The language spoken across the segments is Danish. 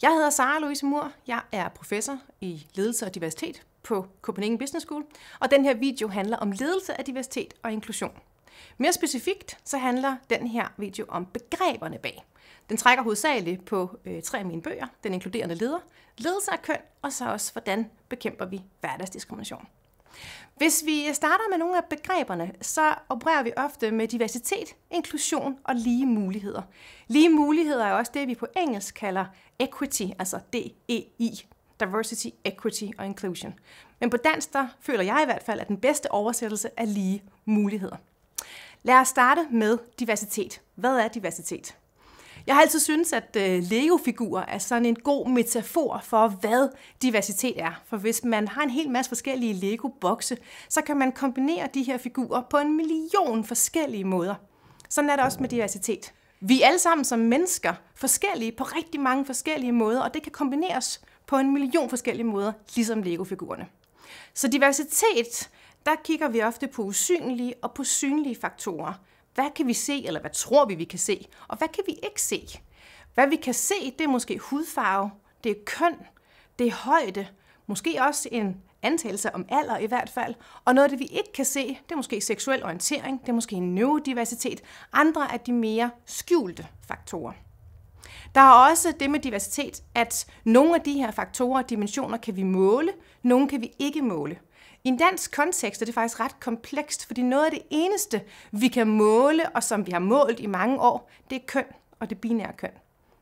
Jeg hedder Sara Louise Mur. Jeg er professor i ledelse og diversitet på Copenhagen Business School, og den her video handler om ledelse af diversitet og inklusion. Mere specifikt så handler den her video om begreberne bag. Den trækker hovedsageligt på 3 af mine bøger, Den inkluderende leder, ledelse af køn, og så også, hvordan bekæmper vi hverdagsdiskrimination. Hvis vi starter med nogle af begreberne, så opererer vi ofte med diversitet, inklusion og lige muligheder. Lige muligheder er også det, vi på engelsk kalder equity, altså DEI, diversity, equity og inclusion. Men på dansk, der føler jeg i hvert fald, at den bedste oversættelse er lige muligheder. Lad os starte med diversitet. Hvad er diversitet? Jeg har altid syntes, at Lego-figurer er sådan en god metafor for, hvad diversitet er. For hvis man har en hel masse forskellige Lego-bokse, så kan man kombinere de her figurer på 1 million forskellige måder. Sådan er det også med diversitet. Vi er alle sammen som mennesker forskellige på rigtig mange forskellige måder, og det kan kombineres på 1 million forskellige måder, ligesom Lego-figurerne. Så diversitet, der kigger vi ofte på usynlige og på synlige faktorer. Hvad kan vi se, eller hvad tror vi kan se, og hvad kan vi ikke se? Hvad vi kan se, det er måske hudfarve, det er køn, det er højde, måske også en antagelse om alder i hvert fald, og noget af det, vi ikke kan se, det er måske seksuel orientering, det er måske neurodiversitet, andre af de mere skjulte faktorer. Der er også det med diversitet, at nogle af de her faktorer og dimensioner kan vi måle, nogle kan vi ikke måle. I en dansk kontekst er det faktisk ret komplekst, fordi noget af det eneste, vi kan måle, og som vi har målt i mange år, det er køn og det binære køn.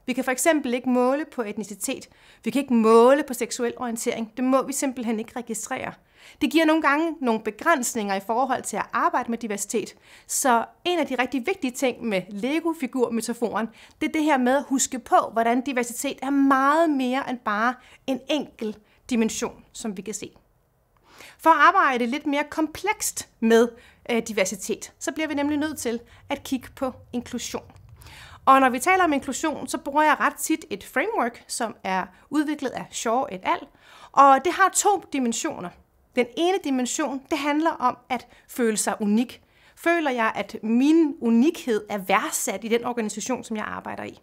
Vi kan for eksempel ikke måle på etnicitet. Vi kan ikke måle på seksuel orientering. Det må vi simpelthen ikke registrere. Det giver nogle gange nogle begrænsninger i forhold til at arbejde med diversitet. Så en af de rigtig vigtige ting med Lego-figur-metaforen, det er det her med at huske på, hvordan diversitet er meget mere end bare en enkelt dimension, som vi kan se. For at arbejde lidt mere komplekst med diversitet, så bliver vi nemlig nødt til at kigge på inklusion. Og når vi taler om inklusion, så bruger jeg ret tit et framework, som er udviklet af Shaw et al. Og det har 2 dimensioner. Den ene dimension, det handler om at føle sig unik. Føler jeg, at min unikhed er værdsat i den organisation, som jeg arbejder i.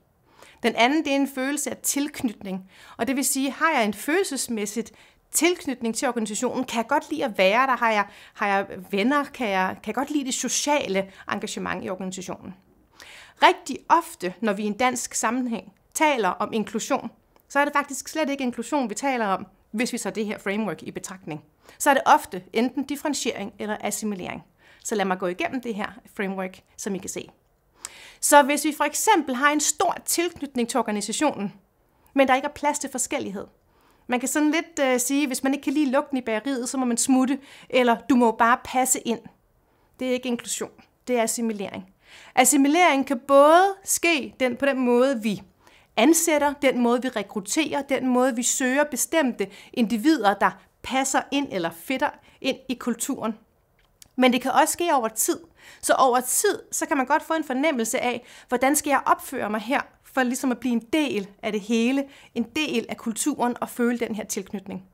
Den anden, det er en følelse af tilknytning. Og det vil sige, har jeg en følelsesmæssigt tilknytning til organisationen, kan jeg godt lide at være der, har jeg venner, kan jeg godt lide det sociale engagement i organisationen. Rigtig ofte, når vi i en dansk sammenhæng taler om inklusion, så er det faktisk slet ikke inklusion, vi taler om, hvis vi tager det her framework i betragtning. Så er det ofte enten differentiering eller assimilering. Så lad mig gå igennem det her framework, som I kan se. Så hvis vi for eksempel har en stor tilknytning til organisationen, men der ikke er plads til forskellighed. Man kan sådan lidt sige, hvis man ikke kan lide lugten i bageriet, så må man smutte, eller du må bare passe ind. Det er ikke inklusion, det er assimilering. Assimilering kan både ske på den måde, vi ansætter, den måde, vi rekrutterer, den måde, vi søger bestemte individer, der passer ind eller fitter ind i kulturen. Men det kan også ske over tid. Så over tid, så kan man godt få en fornemmelse af, hvordan skal jeg opføre mig her, for ligesom at blive en del af det hele, en del af kulturen og føle den her tilknytning.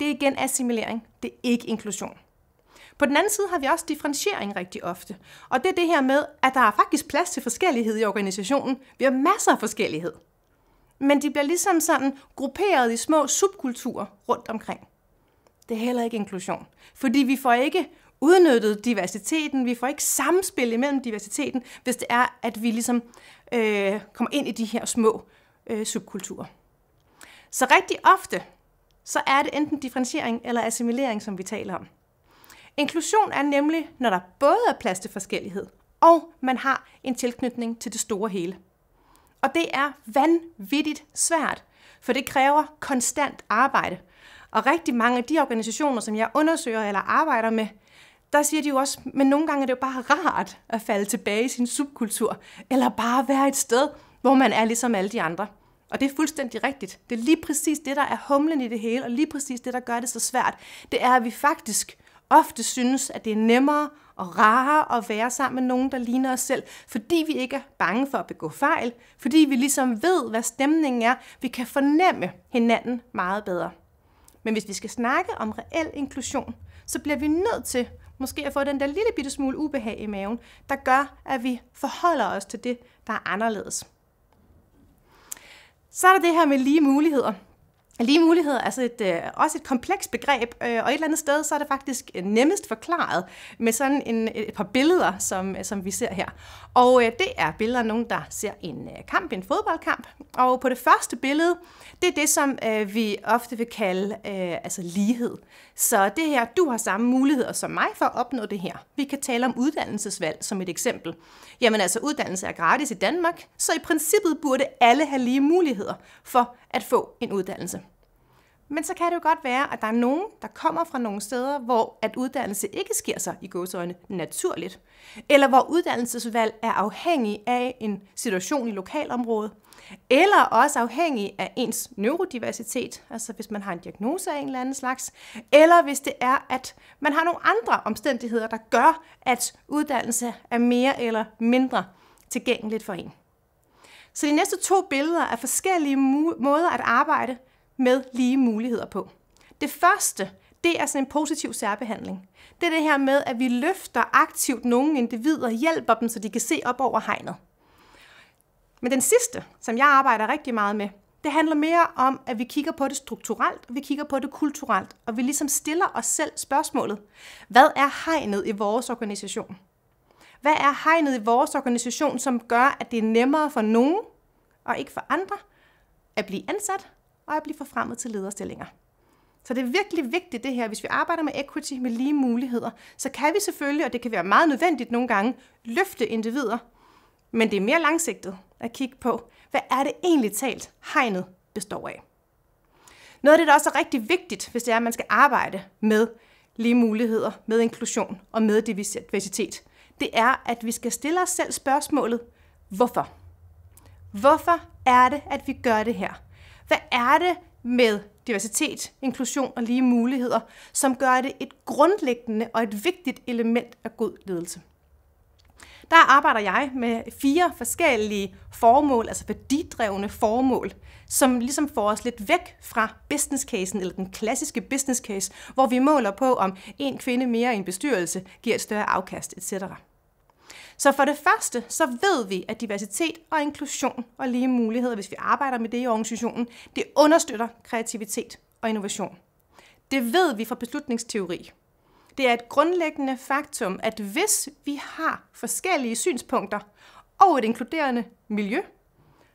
Det er igen assimilering, det er ikke inklusion. På den anden side har vi også differentiering rigtig ofte. Og det er det her med, at der er faktisk plads til forskellighed i organisationen. Vi har masser af forskellighed. Men de bliver ligesom sådan grupperet i små subkulturer rundt omkring. Det er heller ikke inklusion. Fordi vi får ikke udnyttet diversiteten, vi får ikke samspil imellem diversiteten, hvis det er, at vi ligesom kommer ind i de her små subkulturer. Så rigtig ofte, så er det enten differentiering eller assimilering, som vi taler om. Inklusion er nemlig, når der både er plads til forskellighed, og man har en tilknytning til det store hele. Og det er vanvittigt svært, for det kræver konstant arbejde. Og rigtig mange af de organisationer, som jeg undersøger eller arbejder med, der siger de jo også, men nogle gange er det jo bare rart at falde tilbage i sin subkultur, eller bare være et sted, hvor man er ligesom alle de andre. Og det er fuldstændig rigtigt. Det er lige præcis det, der er humlen i det hele, og lige præcis det, der gør det så svært. Det er, at vi faktisk ofte synes, at det er nemmere og rarere at være sammen med nogen, der ligner os selv, fordi vi ikke er bange for at begå fejl, fordi vi ligesom ved, hvad stemningen er. Vi kan fornemme hinanden meget bedre. Men hvis vi skal snakke om reel inklusion, så bliver vi nødt til måske at få den der lille bitte smule ubehag i maven, der gør, at vi forholder os til det, der er anderledes. Så er der det her med lige muligheder. Lige muligheder er altså også et komplekst begreb, og et eller andet sted så er det faktisk nemmest forklaret med sådan et par billeder, som vi ser her. Og det er billeder af nogen, der ser en fodboldkamp. Og på det første billede, det er det, som vi ofte vil kalde lighed. Så det her, du har samme muligheder som mig for at opnå det her. Vi kan tale om uddannelsesvalg som et eksempel. Jamen altså, uddannelse er gratis i Danmark, så i princippet burde alle have lige muligheder for at få en uddannelse. Men så kan det jo godt være, at der er nogen, der kommer fra nogle steder, hvor at uddannelse ikke sker sig i gåseøjne naturligt, eller hvor uddannelsesvalg er afhængig af en situation i lokalområdet, eller også afhængig af ens neurodiversitet, altså hvis man har en diagnose af en eller anden slags, eller hvis det er, at man har nogle andre omstændigheder, der gør, at uddannelse er mere eller mindre tilgængeligt for en. Så de næste 2 billeder er forskellige måder at arbejde med lige muligheder på. Det første, det er sådan en positiv særbehandling. Det er det her med, at vi løfter aktivt nogle individer, hjælper dem, så de kan se op over hegnet. Men den sidste, som jeg arbejder rigtig meget med, det handler mere om, at vi kigger på det strukturelt, og vi kigger på det kulturelt, og vi ligesom stiller os selv spørgsmålet. Hvad er hegnet i vores organisation? Hvad er hegnet i vores organisation, som gør, at det er nemmere for nogen, og ikke for andre, at blive ansat, og at blive forfremmet til lederstillinger? Så det er virkelig vigtigt det her, hvis vi arbejder med equity, med lige muligheder, så kan vi selvfølgelig, og det kan være meget nødvendigt nogle gange, løfte individer, men det er mere langsigtet at kigge på, hvad er det egentlig talt, hegnet består af. Noget af det, der også er rigtig vigtigt, hvis det er, at man skal arbejde med lige muligheder, med inklusion og med diversitet, det er, at vi skal stille os selv spørgsmålet, hvorfor? Hvorfor er det, at vi gør det her? Hvad er det med diversitet, inklusion og lige muligheder, som gør det et grundlæggende og et vigtigt element af god ledelse? Der arbejder jeg med 4 forskellige formål, altså værdidrevne formål, som ligesom får os lidt væk fra business casen, eller den klassiske business case, hvor vi måler på, om en kvinde mere i en bestyrelse giver et større afkast, etc. Så for det første, så ved vi, at diversitet og inklusion og lige muligheder, hvis vi arbejder med det i organisationen, det understøtter kreativitet og innovation. Det ved vi fra beslutningsteori. Det er et grundlæggende faktum, at hvis vi har forskellige synspunkter og et inkluderende miljø,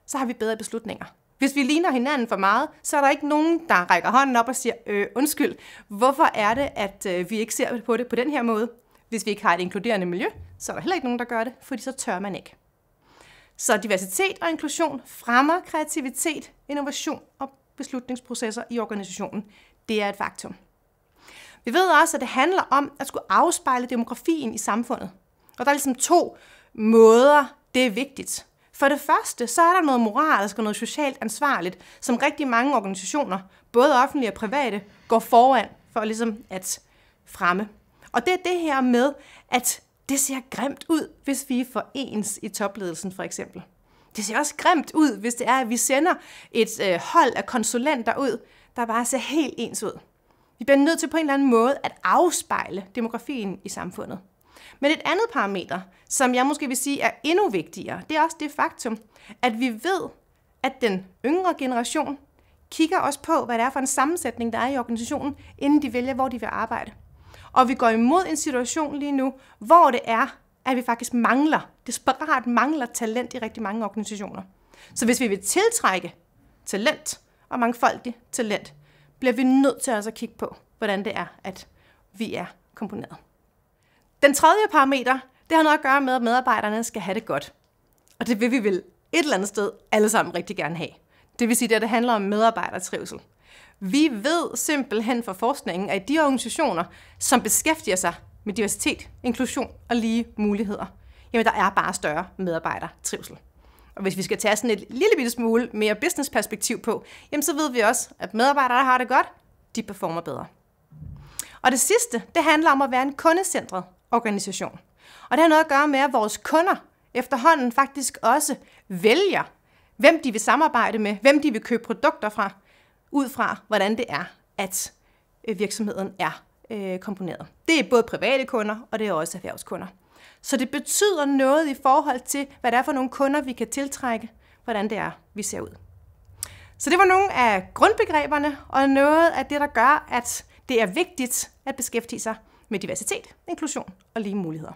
så har vi bedre beslutninger. Hvis vi ligner hinanden for meget, så er der ikke nogen, der rækker hånden op og siger, undskyld, hvorfor er det, at vi ikke ser på det på den her måde? Hvis vi ikke har et inkluderende miljø, så er der heller ikke nogen, der gør det, fordi så tør man ikke. Så diversitet og inklusion fremmer kreativitet, innovation og beslutningsprocesser i organisationen. Det er et faktum. Vi ved også, at det handler om at skulle afspejle demografien i samfundet. Og der er ligesom 2 måder, det er vigtigt. For det første, så er der noget moralsk og noget socialt ansvarligt, som rigtig mange organisationer, både offentlige og private, går foran for ligesom at fremme. Og det er det her med, at det ser grimt ud, hvis vi er for ens i topledelsen for eksempel. Det ser også grimt ud, hvis det er, at vi sender et hold af konsulenter ud, der bare ser helt ens ud. Vi bliver nødt til på en eller anden måde at afspejle demografien i samfundet. Men et andet parameter, som jeg måske vil sige er endnu vigtigere, det er også det faktum, at vi ved, at den yngre generation kigger også på, hvad det er for en sammensætning, der er i organisationen, inden de vælger, hvor de vil arbejde. Og vi går imod en situation lige nu, hvor det er, at vi faktisk desperat mangler talent i rigtig mange organisationer. Så hvis vi vil tiltrække talent og mangfoldigt talent, bliver vi nødt til også at kigge på, hvordan det er, at vi er komponeret. Den tredje parameter, det har noget at gøre med, at medarbejderne skal have det godt. Og det vil vi vel et eller andet sted alle sammen rigtig gerne have. Det vil sige, at det handler om medarbejdertrivsel. Vi ved simpelthen fra forskningen, at de organisationer, som beskæftiger sig med diversitet, inklusion og lige muligheder, jamen der er bare større medarbejdertrivsel. Og hvis vi skal tage sådan et lille bitte smule mere businessperspektiv på, jamen så ved vi også, at medarbejdere, der har det godt, de performer bedre. Og det sidste, det handler om at være en kundecentret organisation. Og det har noget at gøre med, at vores kunder efterhånden faktisk også vælger, hvem de vil samarbejde med, hvem de vil købe produkter fra, ud fra, hvordan det er, at virksomheden er komponeret. Det er både private kunder, og det er også erhvervskunder. Så det betyder noget i forhold til, hvad det er for nogle kunder, vi kan tiltrække, hvordan det er, vi ser ud. Så det var nogle af grundbegreberne, og noget af det, der gør, at det er vigtigt at beskæftige sig med diversitet, inklusion og lige muligheder.